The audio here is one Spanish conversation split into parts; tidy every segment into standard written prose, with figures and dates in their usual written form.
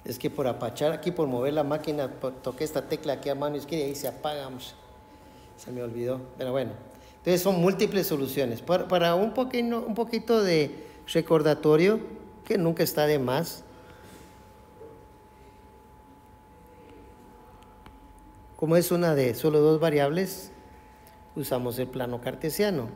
Es que por apachar aquí, por mover la máquina, toqué esta tecla aquí a mano izquierda y ahí se apaga. Se me olvidó, pero bueno. Entonces son múltiples soluciones. Para un poquito de recordatorio, que nunca está de más. Como es una de solo dos variables, usamos el plano cartesiano.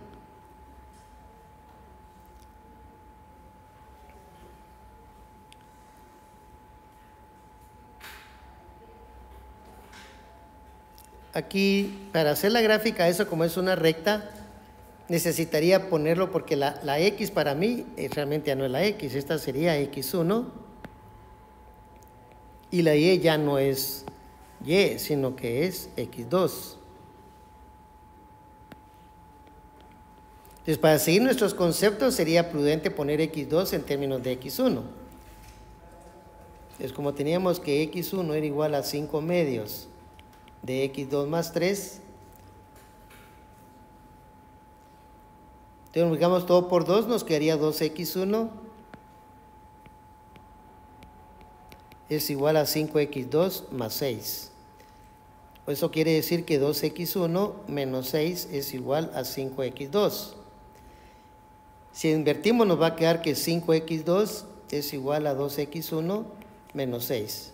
Aquí, para hacer la gráfica, eso como es una recta, necesitaría ponerlo porque la X para mí realmente ya no es la X, esta sería X1 y la Y ya no es Y, sino que es X2. Entonces, para seguir nuestros conceptos sería prudente poner X2 en términos de X1. Entonces, como teníamos que X1 era igual a 5 medios de X2 más 3, entonces multiplicamos todo por 2, nos quedaría 2X1 es igual a 5X2 más 6. Eso quiere decir que 2X1 menos 6 es igual a 5X2. Si invertimos nos va a quedar que 5X2 es igual a 2X1 menos 6.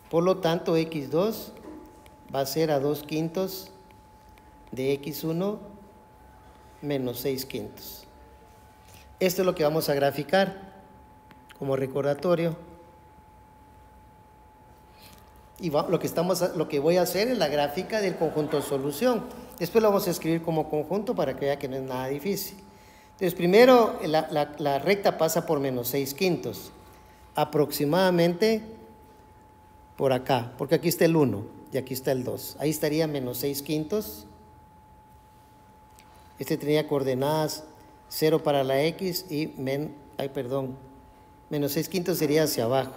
Por lo tanto, X2 va a ser a 2/5 de X1 menos 6/5. Esto es lo que vamos a graficar como recordatorio. Y lo que voy a hacer es la gráfica del conjunto solución. Después lo vamos a escribir como conjunto para que vea que no es nada difícil. Entonces, primero la recta pasa por menos 6/5. Aproximadamente por acá, porque aquí está el 1 y aquí está el 2. Ahí estaría menos 6/5. Este tenía coordenadas 0 para la X y menos 6/5 sería hacia abajo.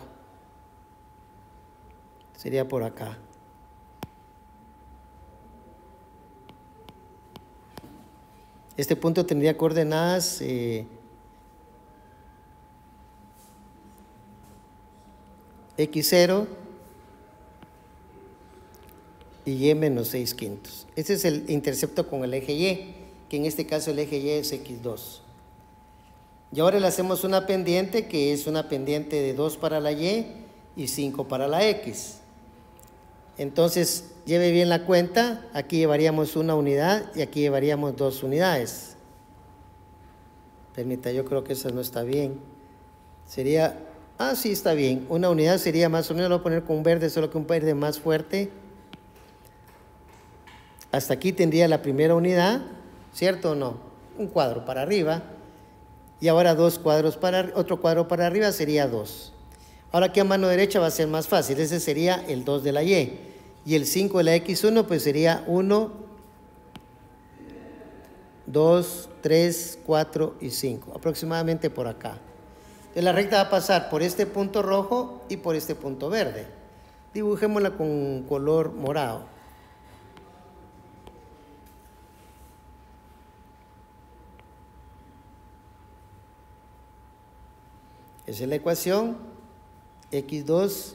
Sería por acá. Este punto tendría coordenadas X0 y Y menos 6/5. Este es el intercepto con el eje Y, que en este caso el eje Y es X2. Y ahora le hacemos una pendiente que es una pendiente de 2 para la Y y 5 para la X. Entonces, lleve bien la cuenta, aquí llevaríamos una unidad y aquí llevaríamos 2 unidades. Permita, yo creo que eso no está bien. Sería, sí está bien, una unidad sería más o menos, lo voy a poner con un verde, solo que un verde más fuerte. Hasta aquí tendría la primera unidad, ¿cierto o no? Un cuadro para arriba. Y ahora otro cuadro para arriba sería 2. Ahora aquí a mano derecha va a ser más fácil, ese sería el 2 de la Y. Y el 5 de la X1 pues sería 1, 2, 3, 4 y 5, aproximadamente por acá. Entonces la recta va a pasar por este punto rojo y por este punto verde. Dibujémosla con color morado. Esa es la ecuación. X2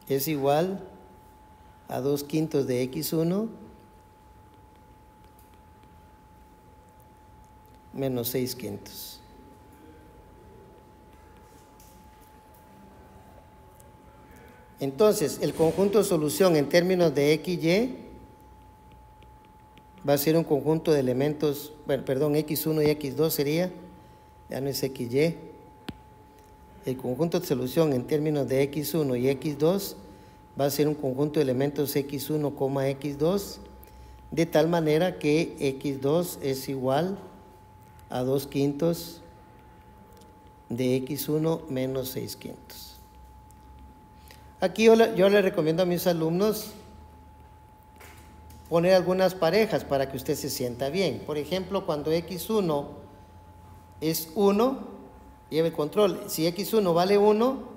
es igual a 2/5 de X1 menos 6/5. Entonces, el conjunto de solución en términos de XY va a ser un conjunto de elementos, X1 y X2 sería, ya no es XY. El conjunto de solución en términos de X1 y X2 va a ser un conjunto de elementos X1, X2, de tal manera que X2 es igual a 2/5 de X1 menos 6/5. Aquí yo le recomiendo a mis alumnos poner algunas parejas para que usted se sienta bien. Por ejemplo, cuando X1 es 1, lleve el control. Si X1 vale 1,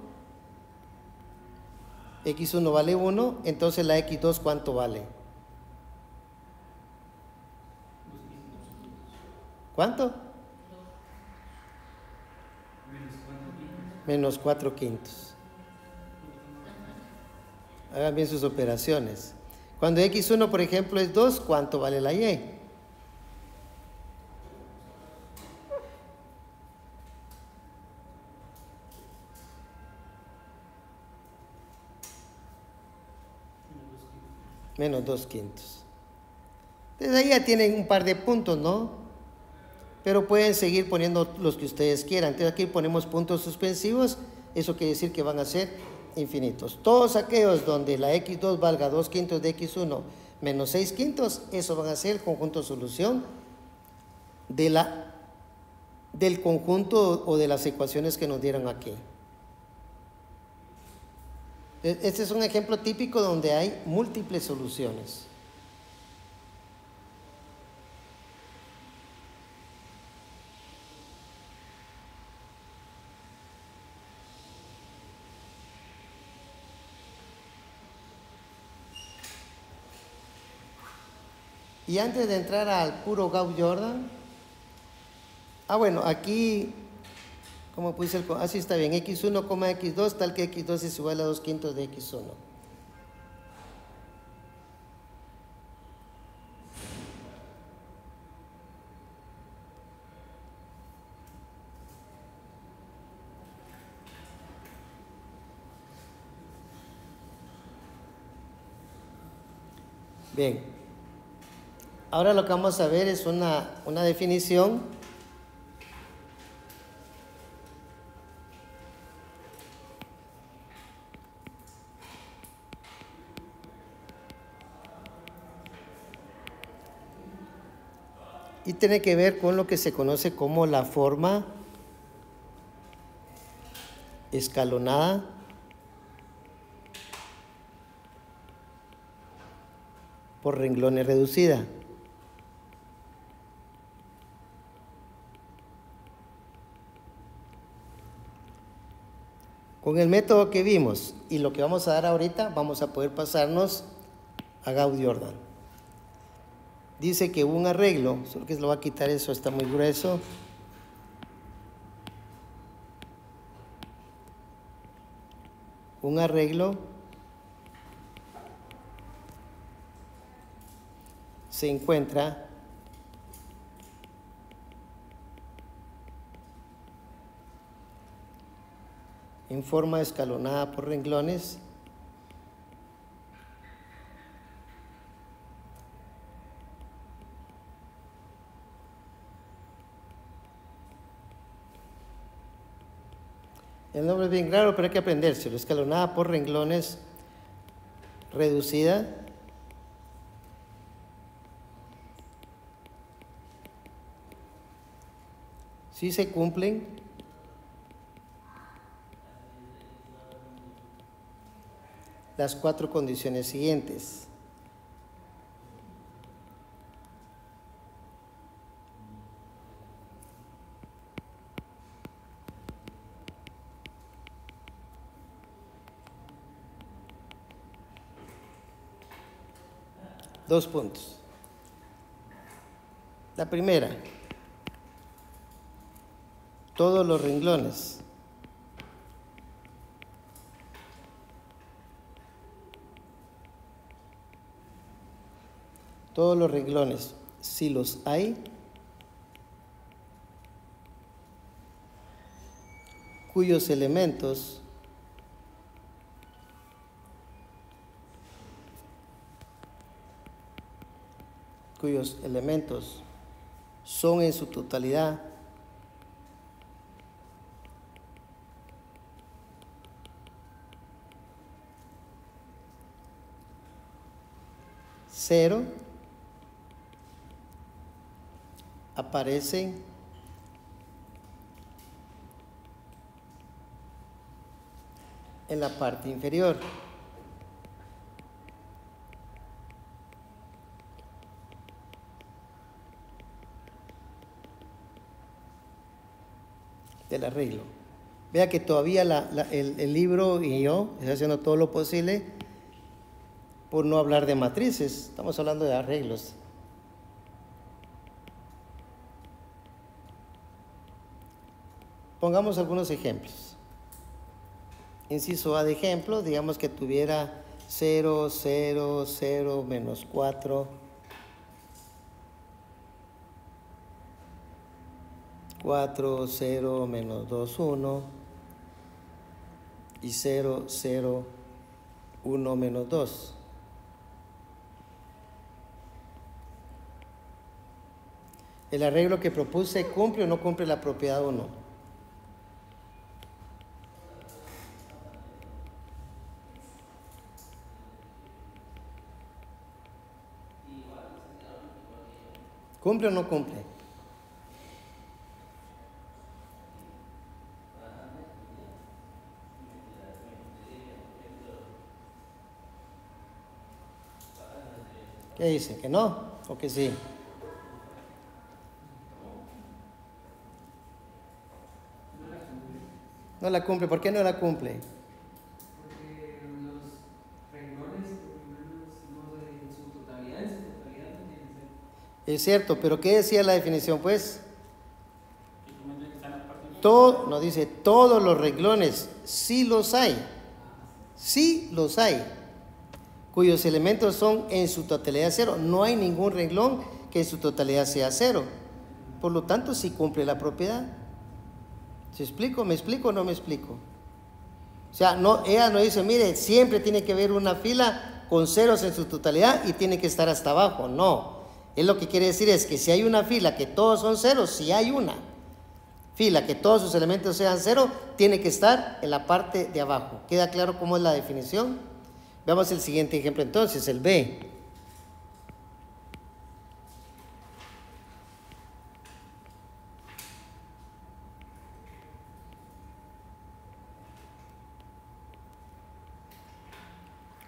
entonces la X2 ¿cuánto vale? ¿Cuánto? Menos 4/5. Hagan bien sus operaciones. Cuando x1, por ejemplo, es 2, ¿cuánto vale la y? Menos 2/5. Entonces ahí ya tienen un par de puntos, ¿no? Pero pueden seguir poniendo los que ustedes quieran. Entonces aquí ponemos puntos suspensivos. Eso quiere decir que van a ser infinitos. Todos aquellos donde la x2 valga 2/5 de x1 menos 6/5, eso van a ser el conjunto de solución del conjunto o de las ecuaciones que nos dieron aquí. Este es un ejemplo típico donde hay múltiples soluciones. Y antes de entrar al puro Gauss-Jordan, bueno, aquí, como puse así está bien, x1, x2, tal que x2 es igual a 2/5 de x1. Bien, ahora lo que vamos a ver es una definición . Y tiene que ver con lo que se conoce como la forma escalonada por renglones reducida. Con el método que vimos y lo que vamos a dar ahorita, vamos a poder pasarnos a Gauss-Jordan. Dice que hubo un arreglo, solo que se lo va a quitar, eso está muy grueso. Un arreglo se encuentra en forma escalonada por renglones El nombre es bien claro, pero hay que aprendérselo. Escalonada por renglones reducida si se cumplen las 4 condiciones siguientes. Dos puntos. La primera, todos los renglones si los hay, cuyos elementos son en su totalidad cero, aparecen en la parte inferior. Del arreglo. Vea que todavía el libro y yo estoy haciendo todo lo posible por no hablar de matrices. Estamos hablando de arreglos. Pongamos algunos ejemplos. Inciso A de ejemplo, digamos que tuviera 0, 0, 0, menos 4, 4, 0, menos 2, 1 y 0, 0, 1, menos 2. ¿El arreglo que propuse cumple o no cumple la propiedad 1? ¿Cumple o no cumple? ¿Qué dice? ¿Que no o que sí? No la cumple. ¿Por qué no la cumple? Porque los renglones, por lo menos, no en su totalidad no tienen ser. Es cierto, pero ¿qué decía la definición, pues? Todo, no dice todos los renglones, sí los hay, cuyos elementos son en su totalidad cero. No hay ningún renglón que en su totalidad sea cero. Por lo tanto, sí cumple la propiedad. ¿Se explico? ¿Me explico o no me explico? O sea, no, ella no dice, mire, siempre tiene que haber una fila con ceros en su totalidad y tiene que estar hasta abajo. No, es lo que quiere decir es que si hay una fila que todos son ceros, si hay una fila que todos sus elementos sean cero, tiene que estar en la parte de abajo. ¿Queda claro cómo es la definición? Veamos el siguiente ejemplo entonces, el B.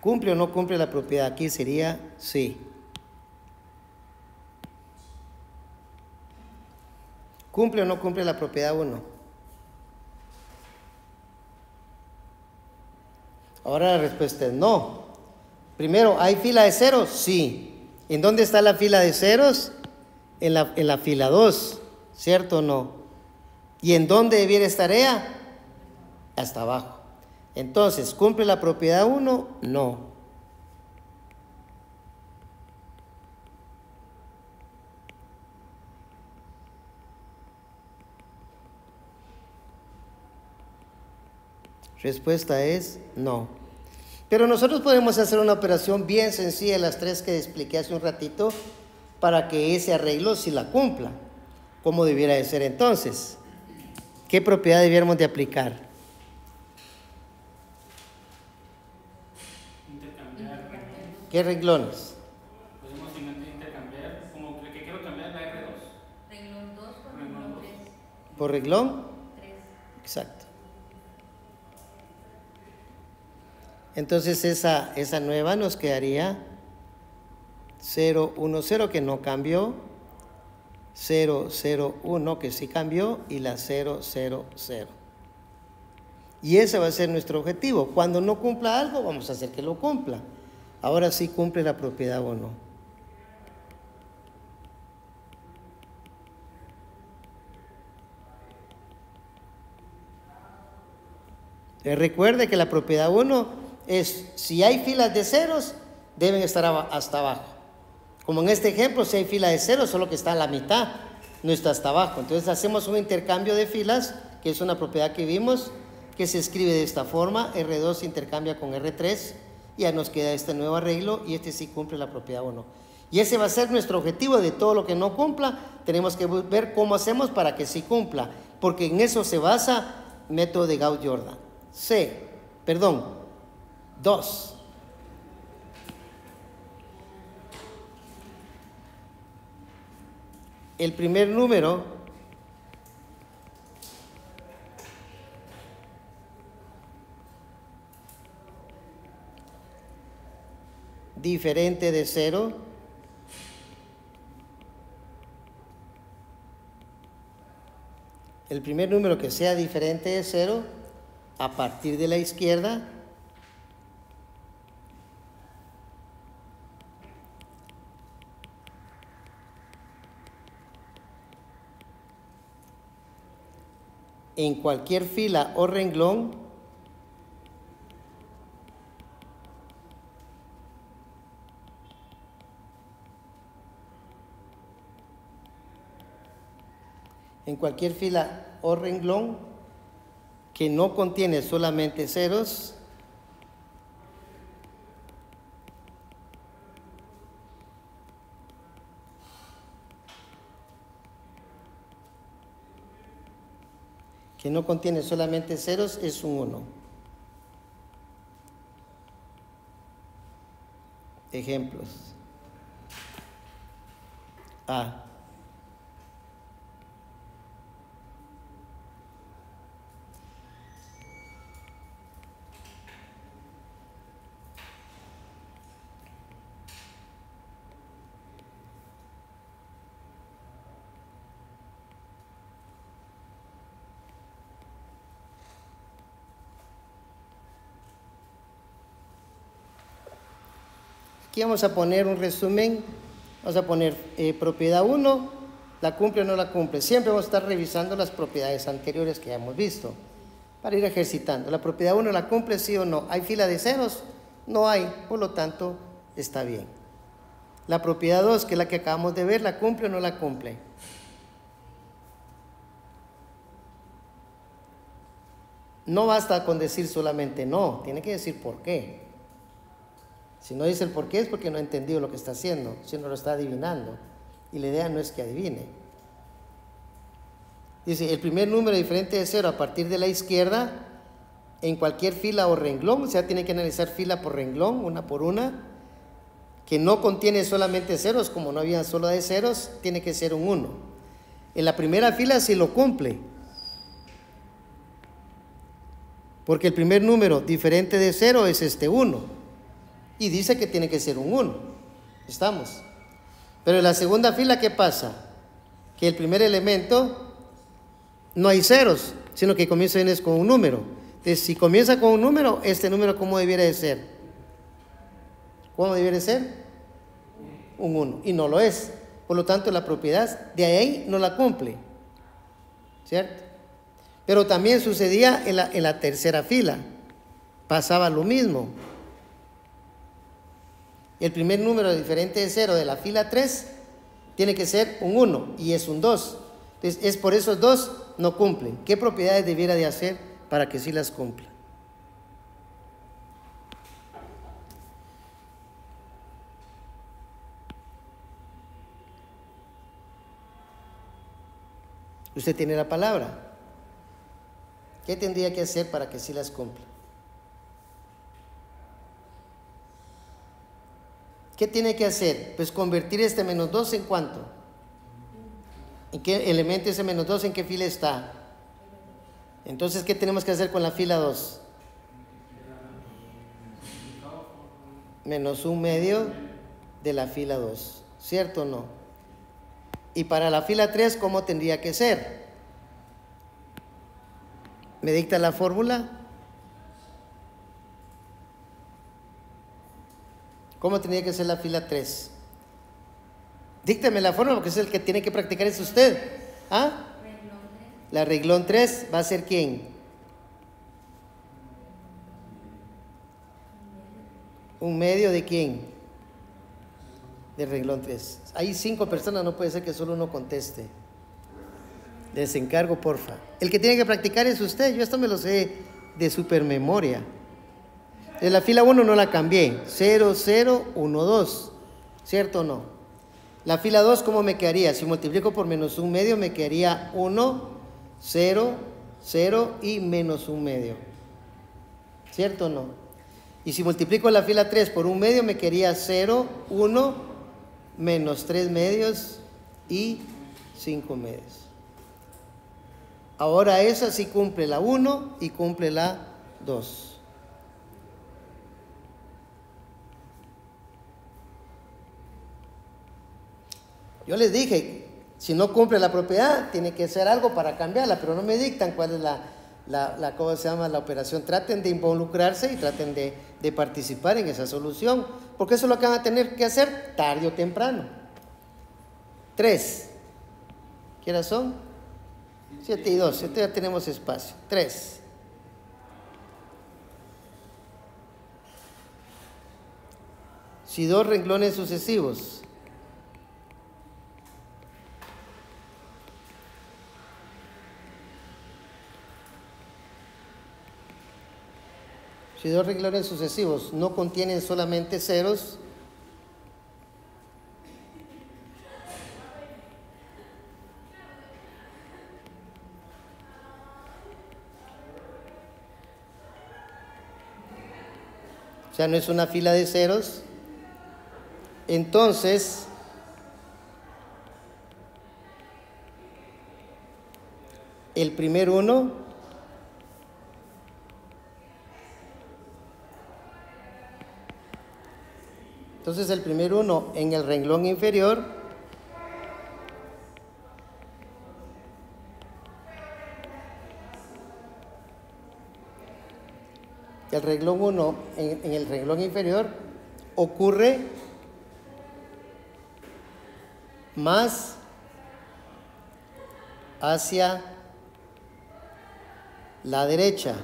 ¿Cumple o no cumple la propiedad? Aquí sería sí. ¿Cumple o no cumple la propiedad 1? Ahora la respuesta es no. Primero, ¿hay fila de ceros? Sí. ¿En dónde está la fila de ceros? En la fila 2, ¿cierto o no? ¿Y en dónde debiera estar ella? Hasta abajo. Entonces, ¿cumple la propiedad 1? No. Respuesta es no. Pero nosotros podemos hacer una operación bien sencilla, las tres que expliqué hace un ratito, para que ese arreglo sí la cumpla. ¿Cómo debiera de ser entonces? ¿Qué propiedad debiéramos de aplicar? Intercambiar renglones. ¿Qué renglones? Podemos intercambiar, como que quiero cambiar la R2. Renglón 2 por Renglón renglón 2. 3. ¿Por renglón? 3. Exacto. Entonces esa nueva nos quedaría 0, 1, 0 que no cambió, 0, 0, 1 que sí cambió y la 0, 0, 0. Y ese va a ser nuestro objetivo. Cuando no cumpla algo, vamos a hacer que lo cumpla. Ahora sí cumple la propiedad o no. Recuerde que la propiedad 1 es, si hay filas de ceros, deben estar hasta abajo. Como en este ejemplo, si hay fila de ceros, solo que está a la mitad, no está hasta abajo. Entonces hacemos un intercambio de filas, que es una propiedad que vimos, que se escribe de esta forma, R2 se intercambia con R3, y ya nos queda este nuevo arreglo, y este sí cumple la propiedad 1. Y ese va a ser nuestro objetivo. De todo lo que no cumpla, tenemos que ver cómo hacemos para que sí cumpla, porque en eso se basa el método de Gauss-Jordan. 2. El primer número diferente de 0 el primer número que sea diferente de 0 a partir de la izquierda en cualquier fila o renglón en cualquier fila o renglón que no contiene solamente ceros, es un 1. Ejemplos. A. Aquí vamos a poner un resumen. Vamos a poner propiedad 1, ¿la cumple o no la cumple? Siempre vamos a estar revisando las propiedades anteriores que ya hemos visto para ir ejercitando. ¿La propiedad 1 la cumple, sí o no? ¿Hay fila de ceros? No hay, por lo tanto está bien. La propiedad 2, que es la que acabamos de ver, ¿la cumple o no la cumple? No basta con decir solamente no, tiene que decir por qué. Si no dice el por qué es porque no ha entendido lo que está haciendo, sino lo está adivinando. Y la idea no es que adivine. Dice, el primer número diferente de 0 a partir de la izquierda, en cualquier fila o renglón, o sea, tiene que analizar fila por renglón, una por una, que no contiene solamente ceros, como no había solo de ceros, tiene que ser un 1. En la primera fila sí lo cumple, porque el primer número diferente de 0 es este 1. Y dice que tiene que ser un 1. ¿Estamos? Pero en la segunda fila, ¿qué pasa? Que el primer elemento no hay ceros, sino que comienza con un número. Entonces, si comienza con un número, este número, ¿cómo debiera de ser? ¿Cómo debiera de ser? Un 1. Y no lo es. Por lo tanto, la propiedad de ahí no la cumple. ¿Cierto? Pero también sucedía en la tercera fila. Pasaba lo mismo. El primer número diferente de 0 de la fila 3 tiene que ser un 1 y es un 2. Entonces, es por esos 2 no cumplen. ¿Qué propiedades debiera de hacer para que sí las cumpla? Usted tiene la palabra. ¿Qué tendría que hacer para que sí las cumpla? ¿Qué tiene que hacer? Pues convertir este menos 2 en ¿cuánto? ¿En qué elemento ese menos 2? ¿En qué fila está? Entonces, ¿qué tenemos que hacer con la fila 2? Menos 1/2 de la fila 2. ¿Cierto o no? Y para la fila 3, ¿cómo tendría que ser? ¿Me dicta la fórmula? ¿Cómo tendría que ser la fila 3? Díctame la fórmula porque es el que tiene que practicar, es usted. ¿Ah? La reglón 3 va a ser ¿quién? ¿Un medio de quién? De reglón 3. Hay 5 personas, no puede ser que solo uno conteste. Les encargo, porfa. El que tiene que practicar es usted. Yo esto me lo sé de supermemoria. En la fila 1 no la cambié. 0, 0, 1, 2. ¿Cierto o no? La fila 2, ¿cómo me quedaría? Si multiplico por menos 1/2, me quedaría 1, 0, 0 y menos 1/2. ¿Cierto o no? Y si multiplico la fila 3 por 1/2, me quedaría 0, 1, menos 3/2 y 5/2. Ahora esa sí cumple la 1 y cumple la 2. Yo les dije, si no cumple la propiedad, tiene que hacer algo para cambiarla, pero no me dictan cuál es ¿cómo se llama? La operación. Traten de involucrarse y traten de participar en esa solución, porque eso es lo que van a tener que hacer tarde o temprano. 3. ¿Qué horas son? 7 y 2. 7 ya tenemos espacio. 3. Si 2 renglones sucesivos Si dos renglones sucesivos no contienen solamente ceros, o sea, no es una fila de ceros, entonces el primer uno en el renglón inferior en el renglón inferior ocurre más hacia la derecha,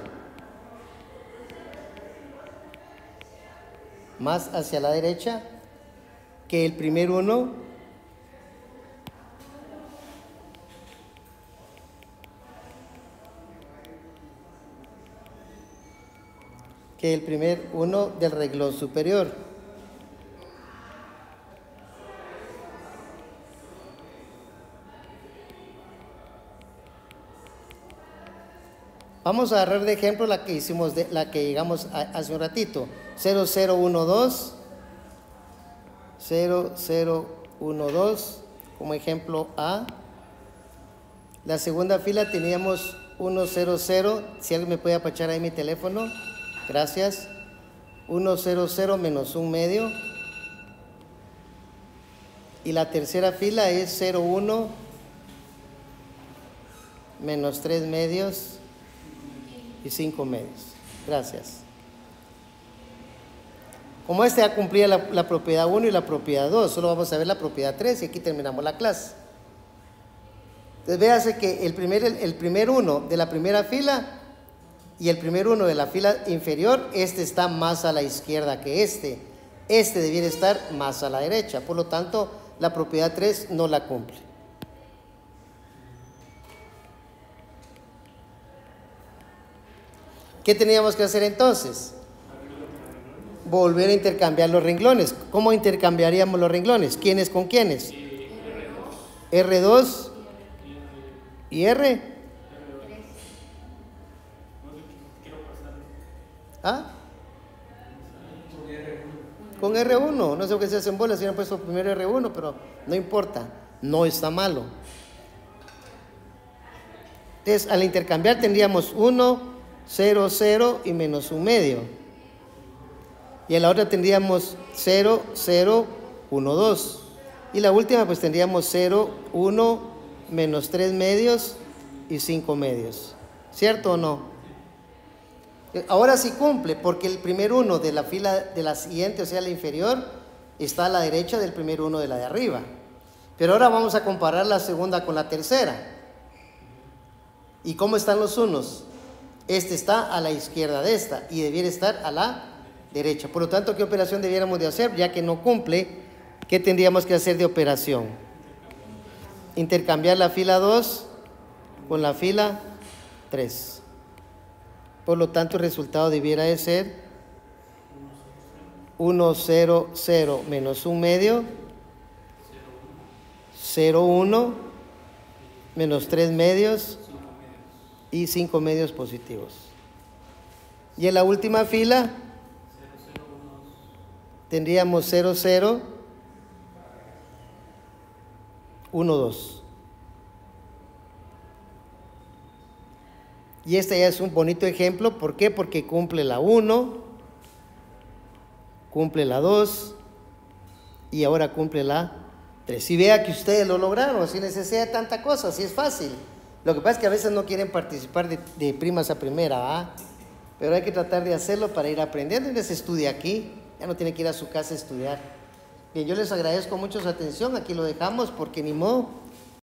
que el primer uno del renglón superior. Vamos a agarrar de ejemplo la que hicimos, la que llegamos hace un ratito. 0012, 0012 como ejemplo A. La segunda fila teníamos 100, si alguien me puede apachar ahí mi teléfono, gracias. 100 menos 1 medio. Y la tercera fila es 01 menos 3 medios y 5 medios. Gracias. Como este ya cumplía la propiedad 1 y la propiedad 2, solo vamos a ver la propiedad 3 y aquí terminamos la clase. Entonces véase que el primer uno de la primera fila y el primer uno de la fila inferior, este está más a la izquierda que este. Este debiera estar más a la derecha, por lo tanto la propiedad 3 no la cumple. ¿Qué teníamos que hacer entonces? Volver a intercambiar los renglones. ¿Cómo intercambiaríamos los renglones? ¿Quiénes con quiénes? R2 y R. ¿Ah? Con R1. No sé por qué se hacen bolas, si han puesto primero R1, pero no importa, no está malo. Entonces, al intercambiar tendríamos 1, 0, 0 y menos 1 medio. Y en la otra tendríamos 0, 0, 1, 2. Y la última pues tendríamos 0, 1, menos 3 medios y 5 medios. ¿Cierto o no? Ahora sí cumple, porque el primer uno de la fila de la siguiente, o sea la inferior, está a la derecha del primer uno de la de arriba. Pero ahora vamos a comparar la segunda con la tercera. ¿Y cómo están los unos? Este está a la izquierda de esta y debiera estar a la derecha. Por lo tanto, ¿qué operación debiéramos de hacer? Ya que no cumple, ¿qué tendríamos que hacer de operación? Intercambiar la fila 2 con la fila 3. Por lo tanto, el resultado debiera de ser 1, 0, 0 menos 1 medio, 0, 1 menos 3 medios y 5 medios positivos. Y en la última fila tendríamos 0, 0, 1, 2. Y este ya es un bonito ejemplo. ¿Por qué? Porque cumple la 1, cumple la 2 y ahora cumple la 3. Y vea que ustedes lo lograron, sin necesidad de tanta cosa, así es fácil. Lo que pasa es que a veces no quieren participar de primas a primera, ¿va? Pero hay que tratar de hacerlo para ir aprendiendo. Y les estudia aquí, ya no tienen que ir a su casa a estudiar. Bien, yo les agradezco mucho su atención, aquí lo dejamos porque ni modo.